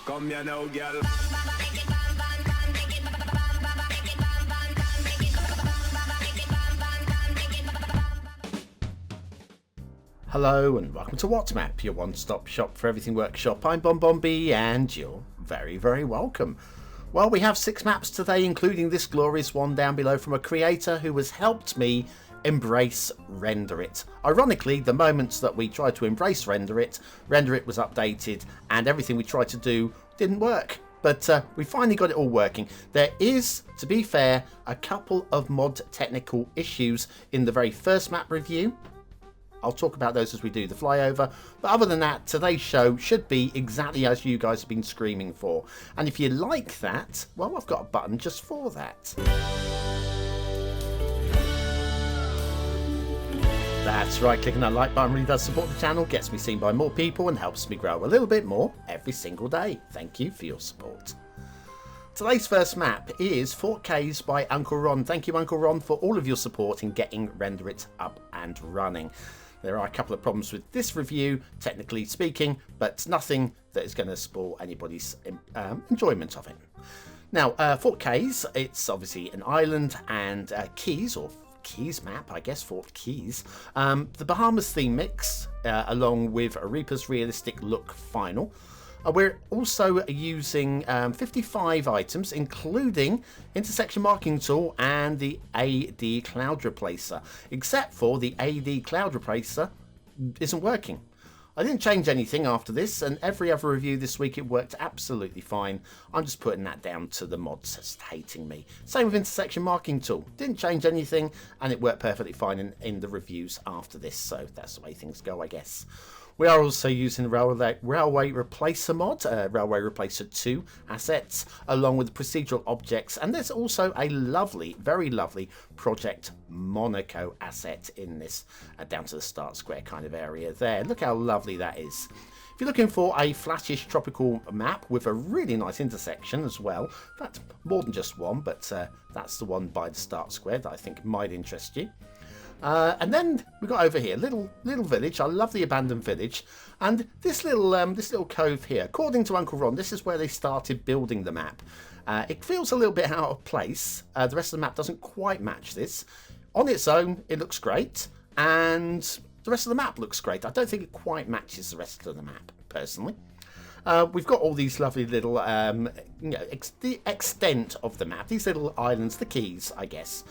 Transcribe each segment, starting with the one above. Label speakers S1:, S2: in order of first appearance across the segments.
S1: Come here now, girl.
S2: Hello and welcome to WhatMap, your one-stop shop for everything workshop. I'm BonBonB and you're very, very welcome. Well, we have 6 maps today, including this glorious one down below from a creator who has helped me embrace Render It. Ironically, the moments that we tried to embrace Render It was updated and everything we tried to do didn't work. But we finally got it all working. There is, to be fair, a couple of mod technical issues in the very first map review. I'll talk about those as we do the flyover, but other than that, today's show should be exactly as you guys have been screaming for. And if you like that, well, I've got a button just for that. That's right, clicking that like button really does support the channel, gets me seen by more people and helps me grow a little bit more every single day. Thank you for your support. Today's first map is Fort Cays by Uncle Ron. Thank you, Uncle Ron, for all of your support in getting Render It up and running. There are a couple of problems with this review, technically speaking, but nothing that is going to spoil anybody's enjoyment of it. Now, Fort Cays, it's obviously an island and Cays, or Keys map, I guess, Fort Cays. The Bahamas theme mix, along with a Reaper's realistic look final. We're also using 55 items, including intersection marking tool and the AD cloud replacer, except for the AD cloud replacer isn't working. I didn't change anything after this, and every other review this week it worked absolutely fine. I'm just putting that down to the mods just hating me. Same with intersection marking tool, didn't change anything and it worked perfectly fine in the reviews after this, so that's the way things go, I guess. We are also using Railway Replacer mod, Railway Replacer 2 assets, along with procedural objects. And there's also a lovely, very lovely Project Monaco asset in this, down to the start square kind of area there. Look how lovely that is. If you're looking for a flashish tropical map with a really nice intersection as well, in fact, more than just one, but that's the one by the start square that I think might interest you. And then we got over here, little village. I love the abandoned village, and this little cove here. According to Uncle Ron, this is where they started building the map. It feels a little bit out of place. The rest of the map doesn't quite match this. On its own, it looks great, and the rest of the map looks great. I don't think it quite matches the rest of the map, personally. We've got all these lovely little, the extent of the map, these little islands, the Keys, I guess,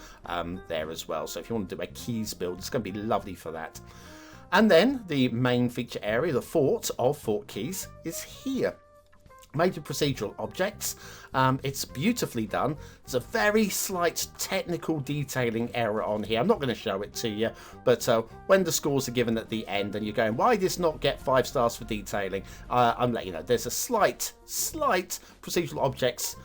S2: there as well. So if you want to do a Keys build, it's going to be lovely for that. And then the main feature area, the fort of Fort Cays, is here. Made of procedural objects. It's beautifully done. There's a very slight technical detailing error on here. I'm not going to show it to you, but when the scores are given at the end and you're going, why did this not get 5 stars for detailing? I'm letting you know there's a slight procedural objects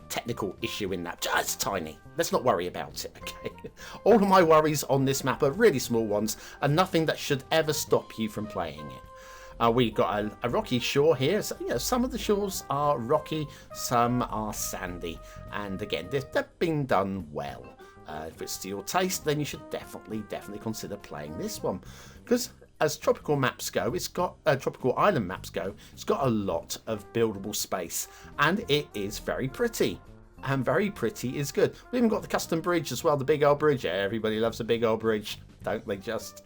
S2: technical issue in that. Just tiny. Let's not worry about it, okay? All of my worries on this map are really small ones and nothing that should ever stop you from playing it. We got a rocky shore here. So, some of the shores are rocky, some are sandy. And again, they've been done well. If it's to your taste, then you should definitely consider playing this one. Because as tropical maps go, it's got tropical island maps go, it's got a lot of buildable space. And it is very pretty. And very pretty is good. We've even got the custom bridge as well, the big old bridge. Everybody loves a big old bridge, don't they just?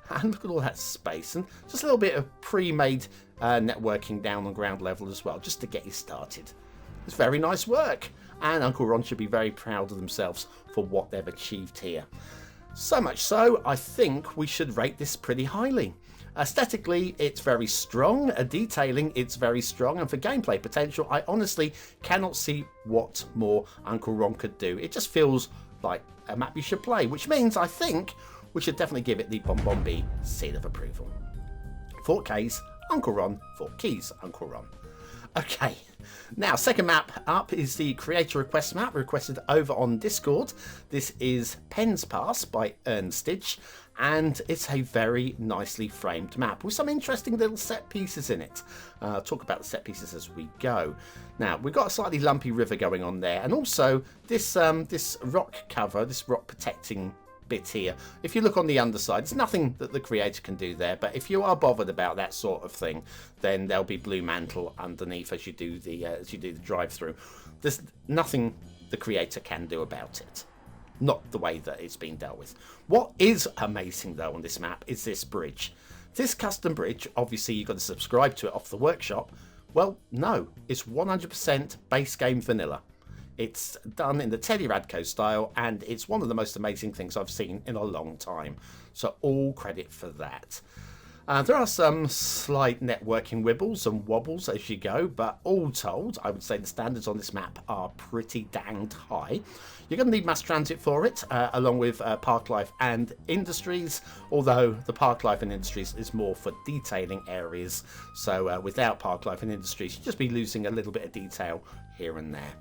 S2: And look at all that space, and just a little bit of pre-made networking down on ground level as well, just to get you started. It's very nice work, and Uncle Ron should be very proud of themselves for what they've achieved here. So much so, I think we should rate this pretty highly. Aesthetically, it's very strong. Detailing, it's very strong. And for gameplay potential, I honestly cannot see what more Uncle Ron could do. It just feels like a map you should play, which means I think we should definitely give it the BonBonB seal of approval. Fort Cays, Uncle Ron. Fort Cays, Uncle Ron. Okay, now second map up is the creator request map requested over on Discord. This is Penn's Pass by Ernstige, and it's a very nicely framed map with some interesting little set pieces in it. I'll talk about the set pieces as we go. Now, we've got a slightly lumpy river going on there, and also this this rock cover, this rock protecting bit here. If you look on the underside, there's nothing that the creator can do there, but if you are bothered about that sort of thing, then there'll be blue mantle underneath as you do the drive-through. There's nothing the creator can do about it. Not the way that it's been dealt with. What is amazing though on this map is this bridge. This custom bridge, obviously you've got to subscribe to it off the workshop. Well, no, it's 100% base game vanilla. It's done in the Teddy Radko style, and it's one of the most amazing things I've seen in a long time. So all credit for that. There are some slight networking wibbles and wobbles as you go, but all told, I would say the standards on this map are pretty danged high. You're going to need mass transit for it, along with park life and industries, although the park life and industries is more for detailing areas. So without park life and industries, you'd just be losing a little bit of detail here and there.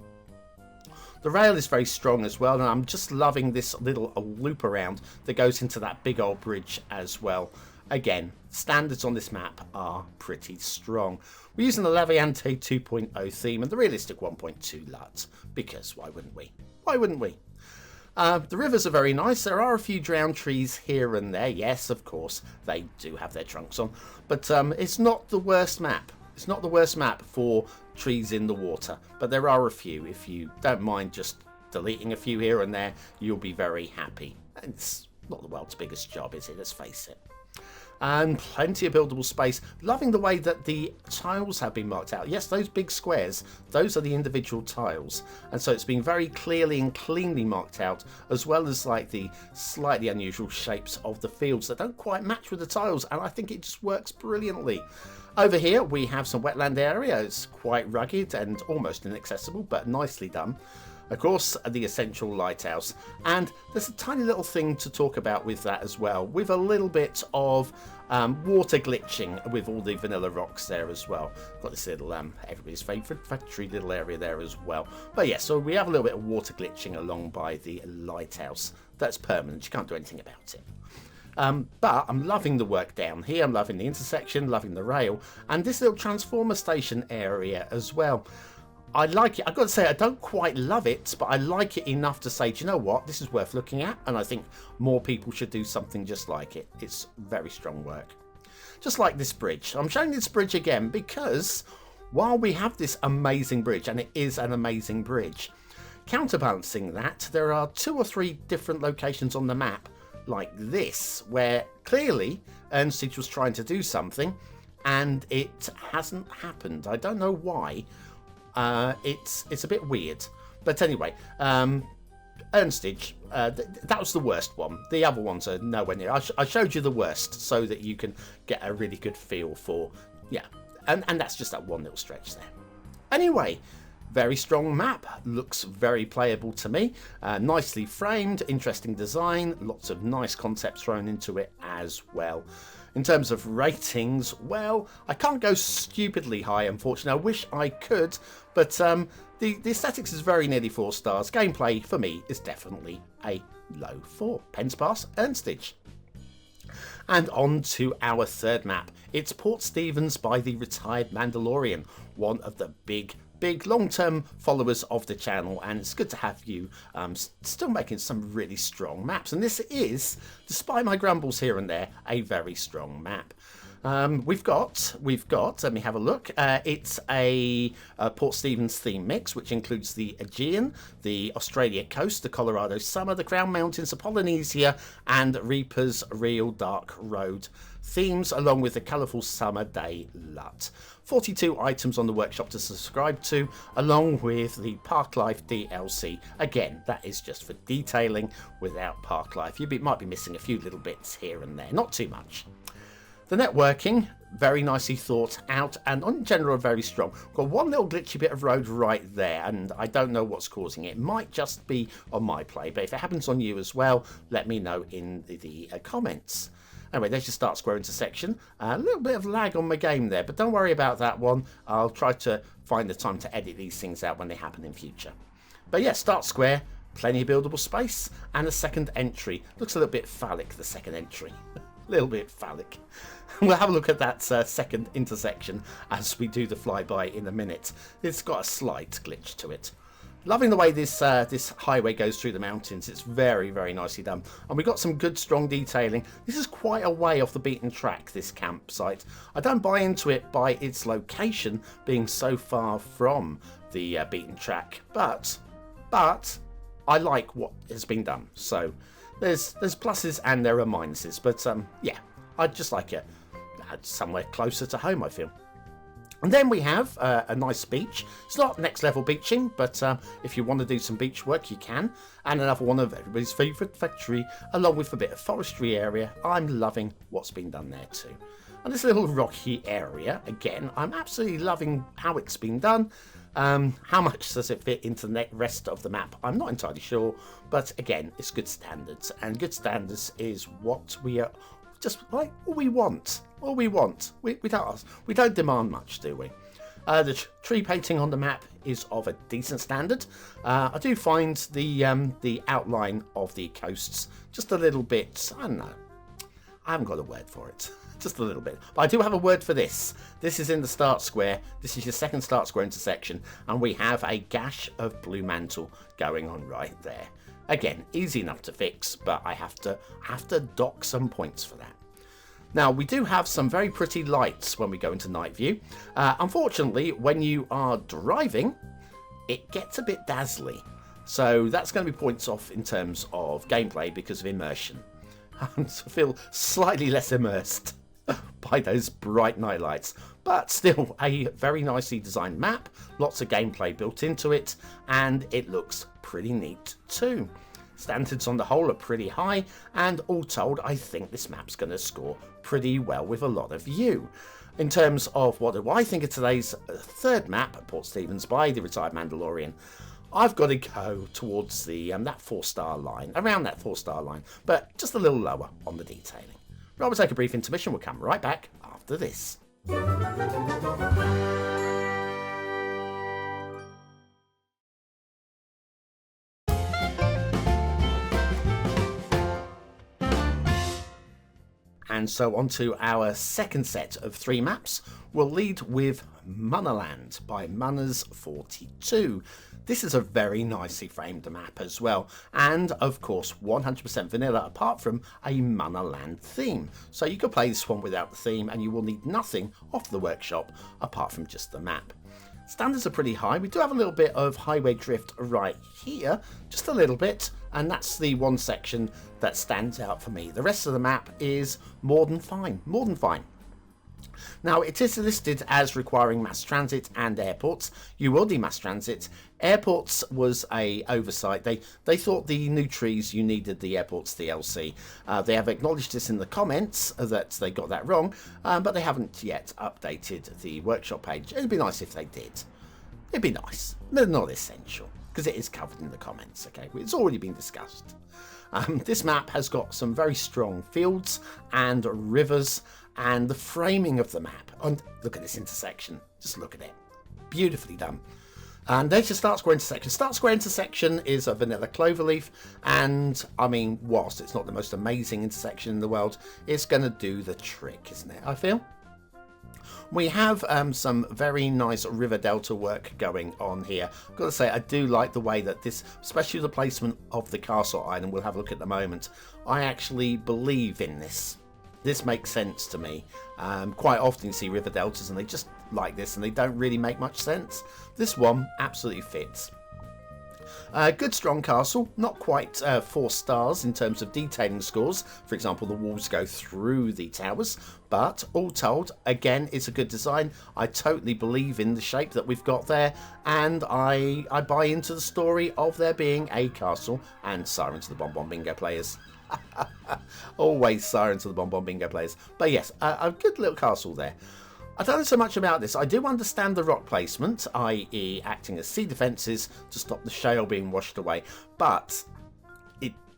S2: The rail is very strong as well, and I'm just loving this little loop around that goes into that big old bridge as well. Again, standards on this map are pretty strong. We're using the Leviante 2.0 theme and the realistic 1.2 LUT, because why wouldn't we? Why wouldn't we? The rivers are very nice. There are a few drowned trees here and there. Yes, of course, they do have their trunks on, but it's not the worst map. It's not the worst map for trees in the water, but there are a few. If you don't mind just deleting a few here and there, you'll be very happy. And it's not the world's biggest job, is it? Let's face it. And plenty of buildable space. Loving the way that the tiles have been marked out. Yes, those big squares, those are the individual tiles, and so it's been very clearly and cleanly marked out, as well as like the slightly unusual shapes of the fields that don't quite match with the tiles, and I think it just works brilliantly. Over here we have some wetland area. It's quite rugged and almost inaccessible, but nicely done. Of course, the essential lighthouse, and there's a tiny little thing to talk about with that as well, with a little bit of water glitching with all the vanilla rocks there as well. Got this little everybody's favourite factory little area there as well. But yeah, so we have a little bit of water glitching along by the lighthouse. That's permanent, you can't do anything about it. But I'm loving the work down here. I'm loving the intersection, loving the rail, and this little transformer station area as well. I like it. I've got to say, I don't quite love it, but I like it enough to say, do you know what? This is worth looking at, and I think more people should do something just like it. It's very strong work. Just like this bridge. I'm showing this bridge again because while we have this amazing bridge, and it is an amazing bridge, counterbalancing that, there are 2 or 3 different locations on the map like this, where clearly Ernstige was trying to do something, and it hasn't happened. I don't know why. It's a bit weird, but anyway, Ernstige, that was the worst one. The other ones are nowhere near. I showed you the worst so that you can get a really good feel for, yeah, and that's just that one little stretch there. Anyway, very strong map, looks very playable to me, nicely framed, interesting design, lots of nice concepts thrown into it as well. In terms of ratings, well, I can't go stupidly high, unfortunately. I wish I could, but the aesthetics is very nearly 4 stars. Gameplay, for me, is definitely a low 4. Pens pass, Ernstige. And on to our third map. It's Port Stevens by the retired Mandalorian, one of the big long-term followers of the channel, and it's good to have you still making some really strong maps. And this is, despite my grumbles here and there, a very strong map. We've got, let me have a look, it's a Port Stevens theme mix, which includes the Aegean, the Australia coast, the Colorado summer, the Crown Mountains of Polynesia, and Reaper's Real Dark Road themes, along with the colourful summer day LUT. 42 items on the workshop to subscribe to, along with the Park Life DLC. Again, that is just for detailing without Park Life. You might be missing a few little bits here and there, not too much. The networking, very nicely thought out, and in general very strong. Got one little glitchy bit of road right there, and I don't know what's causing it. It might just be on my play, but if it happens on you as well, let me know in the comments. Anyway, there's your start square intersection. A little bit of lag on my game there, but don't worry about that one. I'll try to find the time to edit these things out when they happen in future. But yeah, start square, plenty of buildable space, and a second entry. Looks a little bit phallic, the second entry. A little bit phallic. We'll have a look at that second intersection as we do the flyby in a minute. It's got a slight glitch to it. Loving the way this this highway goes through the mountains. It's very, very nicely done. And we've got some good, strong detailing. This is quite a way off the beaten track, this campsite. I don't buy into it by its location being so far from the beaten track. But I like what has been done. So there's pluses and there are minuses. But yeah, I'd just like it somewhere closer to home, I feel. And then we have a nice beach. It's not next level beaching, but if you want to do some beach work, you can. And another one of everybody's favourite factory, along with a bit of forestry area. I'm loving what's been done there too. And this little rocky area, again, I'm absolutely loving how it's been done. How much does it fit into the rest of the map? I'm not entirely sure, but again, it's good standards. And good standards is what we are... just like all we want. We don't demand much, do we? The tree painting on the map is of a decent standard. I do find the outline of the coasts just a little bit, I don't know, I haven't got a word for it, just a little bit, but I do have a word for this. This is in the start square. This is your second start square intersection, and we have a gash of blue mantle going on right there. Again, easy enough to fix, but I have to dock some points for that. Now, we do have some very pretty lights when we go into night view. Unfortunately, when you are driving, it gets a bit dazzly. So that's going to be points off in terms of gameplay because of immersion. I feel slightly less immersed by those bright night lights. But still, a very nicely designed map, lots of gameplay built into it, and it looks pretty neat too. Standards on the whole are pretty high, and all told, I think this map's going to score pretty well with a lot of you. In terms of what do I think of today's third map, Port Stevens by the retired Mandalorian, I've got to go towards the that 4-star line, around that 4-star line, but just a little lower on the detailing. Right, we'll take a brief intermission. We'll come right back after this. And so on to our second set of 3 maps. We'll lead with Munnerland by Munners42. This is a very nicely framed map as well, and of course 100% vanilla apart from a Munnerland theme. So you can play this one without the theme and you will need nothing off the workshop apart from just the map. Standards are pretty high. We do have a little bit of highway drift right here, just a little bit, and that's the one section that stands out for me. The rest of the map is more than fine, more than fine. Now, it is listed as requiring mass transit and airports. You will need mass transit. Airports was a oversight. They thought the new trees, you needed the airports DLC. They have acknowledged this in the comments that they got that wrong, but they haven't yet updated the workshop page. It'd be nice if they did. It'd be nice, but not essential, because it is covered in the comments, okay? It's already been discussed. This map has got some very strong fields and rivers, and the framing of the map. And look at this intersection. Just look at it. Beautifully done. And there's your start square intersection. Start square intersection is a vanilla cloverleaf, and I mean, whilst it's not the most amazing intersection in the world, it's going to do the trick, isn't it? I feel. We have some very nice river delta work going on here. I've got to say, I do like the way that this, especially the placement of the castle island, we'll have a look at the moment. I actually believe in this. This makes sense to me. Quite often you see river deltas and they just like this and they don't really make much sense. This one absolutely fits. Good strong castle, not quite 4 stars in terms of detailing scores. For example, the walls go through the towers, but all told, again, it's a good design. I totally believe in the shape that we've got there, and I buy into the story of there being a castle, and siren to the BonBonBingo players. Always siren to the BonBonBingo players. But yes, a good little castle there. I don't know so much about this. I do understand the rock placement, i.e. acting as sea defences to stop the shale being washed away, but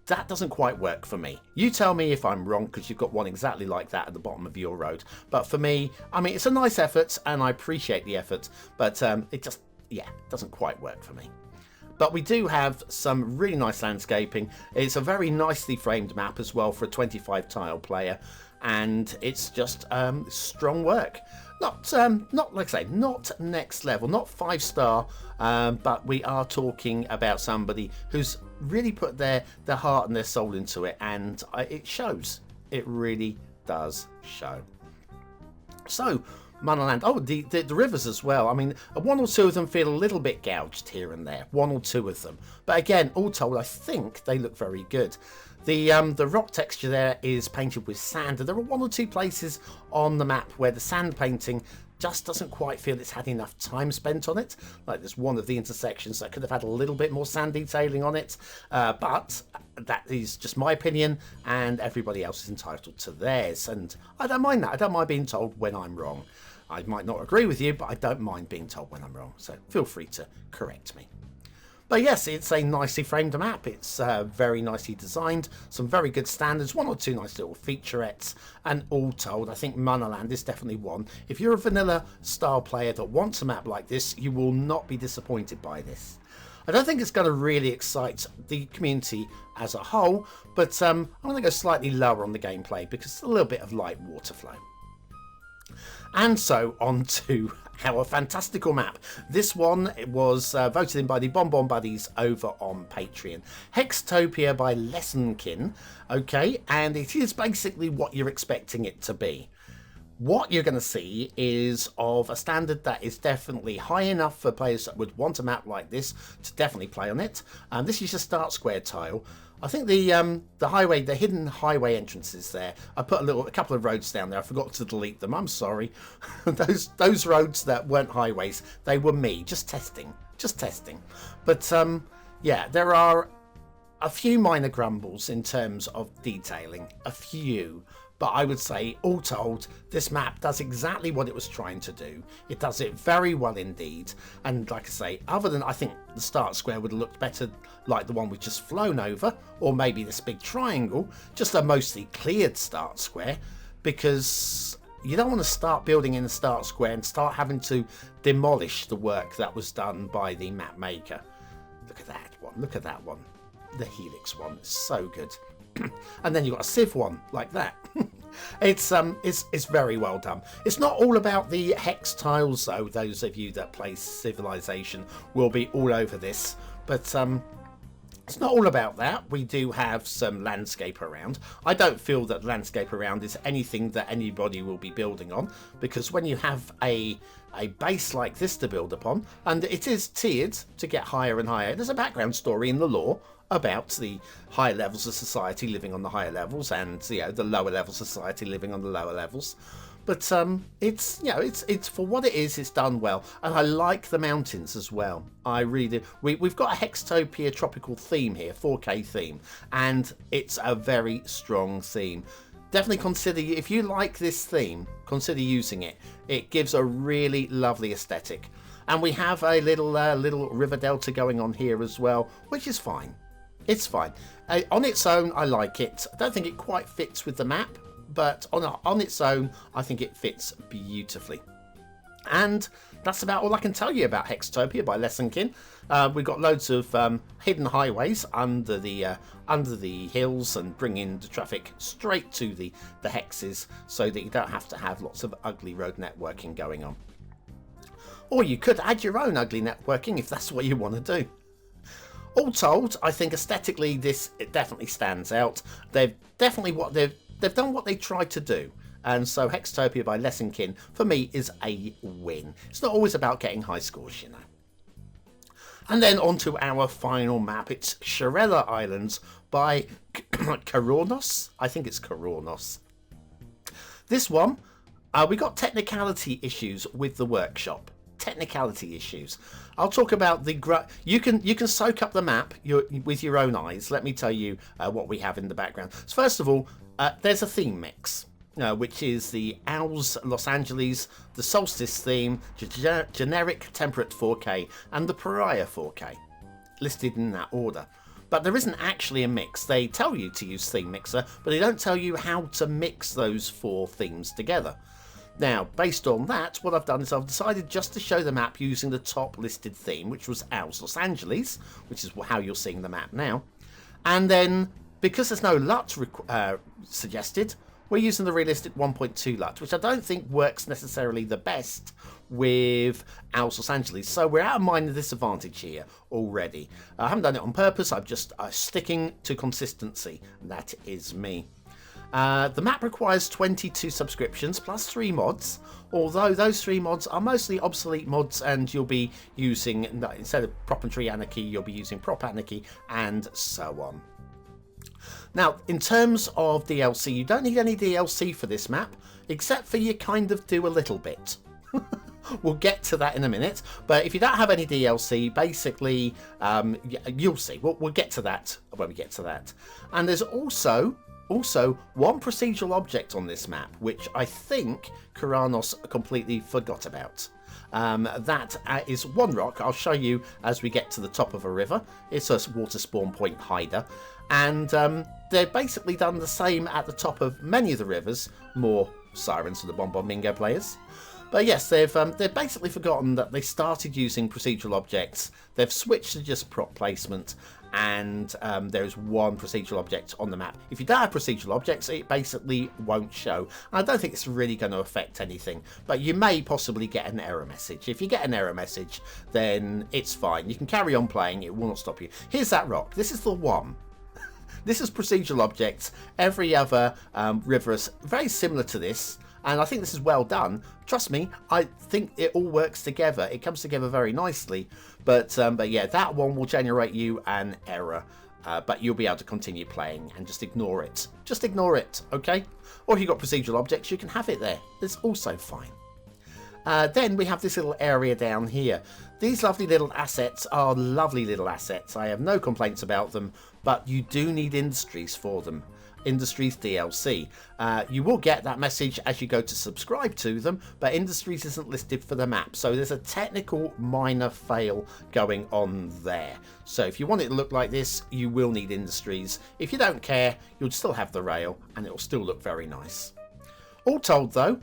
S2: that doesn't quite work for me. You tell me if I'm wrong, because you've got one exactly like that at the bottom of your road. But for me, I mean, it's a nice effort, and I appreciate the effort, but it just, yeah, doesn't quite work for me. But we do have some really nice landscaping. It's a very nicely framed map as well for a 25 tile player. and it's just strong work. Not like I say, not next level, not 5-star, but we are talking about somebody who's really put their heart and their soul into it, and it shows. It really does show. So, Munnerland. Oh, the rivers as well. I mean, one or two of them feel a little bit gouged here and there. One or two of them. But again, all told, I think they look very good. The rock texture there is painted with sand. And there are one or two places on the map where the sand painting just doesn't quite feel it's had enough time spent on it. Like there's one of the intersections that could have had a little bit more sand detailing on it. But that is just my opinion, and everybody else is entitled to theirs. And I don't mind that. I don't mind being told when I'm wrong. I might not agree with you, but I don't mind being told when I'm wrong. So feel free to correct me. But yes, it's a nicely framed map. It's very nicely designed. Some very good standards. One or two nice little featurettes. And all told, I think Munnerland is definitely one. If you're a vanilla style player that wants a map like this, you will not be disappointed by this. I don't think it's going to really excite the community as a whole. But I'm going to go slightly lower on the gameplay because it's a little bit of light water flow. And so on to our fantastical map. This one was voted in by the BonBon Buddies over on Patreon. HexTopia by Lesenkin. Okay, and it is basically what you're expecting it to be. What you're going to see is of a standard that is definitely high enough for players that would want a map like this to definitely play on it. This is your start square tile. I think the highway, the hidden highway entrances there. I put a couple of roads down there. I forgot to delete them. I'm sorry. those roads that weren't highways, they were me just testing. But yeah, there are a few minor grumbles in terms of detailing. A few. But I would say, all told, this map does exactly what it was trying to do. It does it very well indeed. And like I say, other than I think the start square would have looked better like the one we've just flown over, or maybe this big triangle, just a mostly cleared start square, because you don't want to start building in the start square and start having to demolish the work that was done by the map maker. Look at that one. Look at that one. The Helix one. It's so good. And then you've got a Civ one like that. It's very well done. It's not all about the hex tiles though. Those of you that play Civilization will be all over this, but it's not all about that. We do have some landscape around. I don't feel that landscape around is anything that anybody will be building on, because when you have a base like this to build upon, and it is tiered to get higher and higher, there's a background story in the lore about the higher levels of society living on the higher levels, and the lower level society living on the lower levels. But it's it's for what it is. It's done well, and I like the mountains as well. I really do. We've got a HexTopia tropical theme here, 4K theme, and it's a very strong theme. Definitely consider, if you like this theme, consider using it. It gives a really lovely aesthetic, and we have a little river delta going on here as well, which is fine. It's fine. On its own, I like it. I don't think it quite fits with the map, but on its own, I think it fits beautifully. And that's about all I can tell you about HexTopia by Lesenkin. We've got loads of hidden highways under the hills and bringing the traffic straight to the hexes, so that you don't have to have lots of ugly road networking going on. Or you could add your own ugly networking if that's what you want to do. All told, I think aesthetically it definitely stands out. They've done what they tried to do. And so HexTopia by Lesenkin, for me, is a win. It's not always about getting high scores, you know. And then on to our final map. It's Charella Islands by KERAUNOS. I think it's KERAUNOS. This one, we got technicality issues with the workshop. Technicality issues. I'll talk about you can soak up the map with your own eyes. Let me tell you what we have in the background. So first of all, there's a theme mix, which is the Owls Los Angeles, the Solstice theme, generic temperate 4K, and the Pariah 4K, listed in that order. But there isn't actually a mix. They tell you to use Theme Mixer, but they don't tell you how to mix those four themes together. Now, based on that, what I've done is I've decided just to show the map using the top listed theme, which was Owls Los Angeles, which is how you're seeing the map now. And then, because there's no LUT suggested, we're using the realistic 1.2 LUT, which I don't think works necessarily the best with Owls Los Angeles. So we're at a minor disadvantage here already. I haven't done it on purpose. I'm just sticking to consistency. That is me. The map requires 22 subscriptions plus 3 mods, although those 3 mods are mostly obsolete mods, and you'll be using, instead of Prop and Tree Anarchy, you'll be using Prop Anarchy and so on. Now, in terms of DLC, you don't need any DLC for this map, except for you kind of do a little bit. We'll get to that in a minute, but if you don't have any DLC, basically, you'll see. We'll get to that when we get to that. And there's also one procedural object on this map, which I think KERAUNOS completely forgot about. That is one rock. I'll show you as we get to the top of a river. It's a water spawn point hider, and they've basically done the same at the top of many of the rivers. More sirens for the BonBonBingo players. But yes, they've basically forgotten that they started using procedural objects. They've switched to just prop placement, and there's one procedural object on the map. If you don't have procedural objects, it basically won't show. I don't think it's really going to affect anything, but you may possibly get an error message. If you get an error message, then it's fine. You can carry on playing. It will not stop you. Here's that rock. This is the one. This is procedural objects. Every other river is very similar to this. And I think this is well done. Trust me, I think it all works together. It comes together very nicely. But yeah, that one will generate you an error. But you'll be able to continue playing and just ignore it. Just ignore it, okay? Or if you've got procedural objects, you can have it there. It's also fine. Then we have this little area down here. These lovely little assets are lovely little assets. I have no complaints about them, but you do need industries for them. Industries DLC. You will get that message as you go to subscribe to them, but Industries isn't listed for the map, so there's a technical minor fail going on there. So if you want it to look like this, you will need Industries. If you don't care, you'll still have the rail and it will still look very nice. All told though,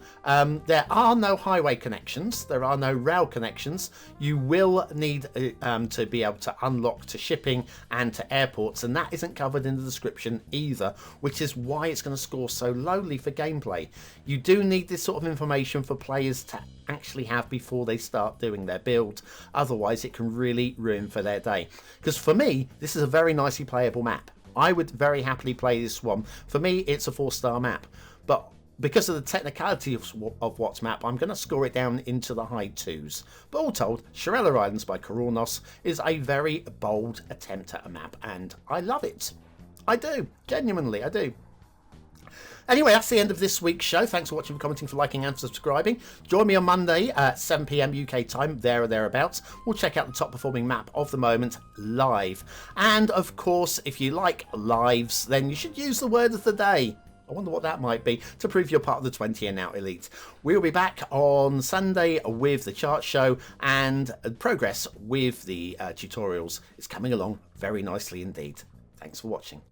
S2: there are no highway connections, there are no rail connections. You will need to be able to unlock to shipping and to airports, and that isn't covered in the description either, which is why it's going to score so lowly for gameplay. You do need this sort of information for players to actually have before they start doing their build, otherwise it can really ruin for their day. Because for me, this is a very nicely playable map. I would very happily play this one. For me, it's a 4-star map, but because of the technicality of what's map, I'm going to score it down into the high 2s. But all told, Charella Islands by KERAUNOS is a very bold attempt at a map, and I love it. I do. Genuinely, I do. Anyway, that's the end of this week's show. Thanks for watching, for commenting, for liking and subscribing. Join me on Monday at 7 PM UK time, there or thereabouts. We'll check out the top performing map of the moment live. And of course, if you like lives, then you should use the word of the day. I wonder what that might be, to prove you're part of the 20 and out elite. We'll be back on Sunday with the chart show, and progress with the tutorials is coming along very nicely indeed. Thanks for watching.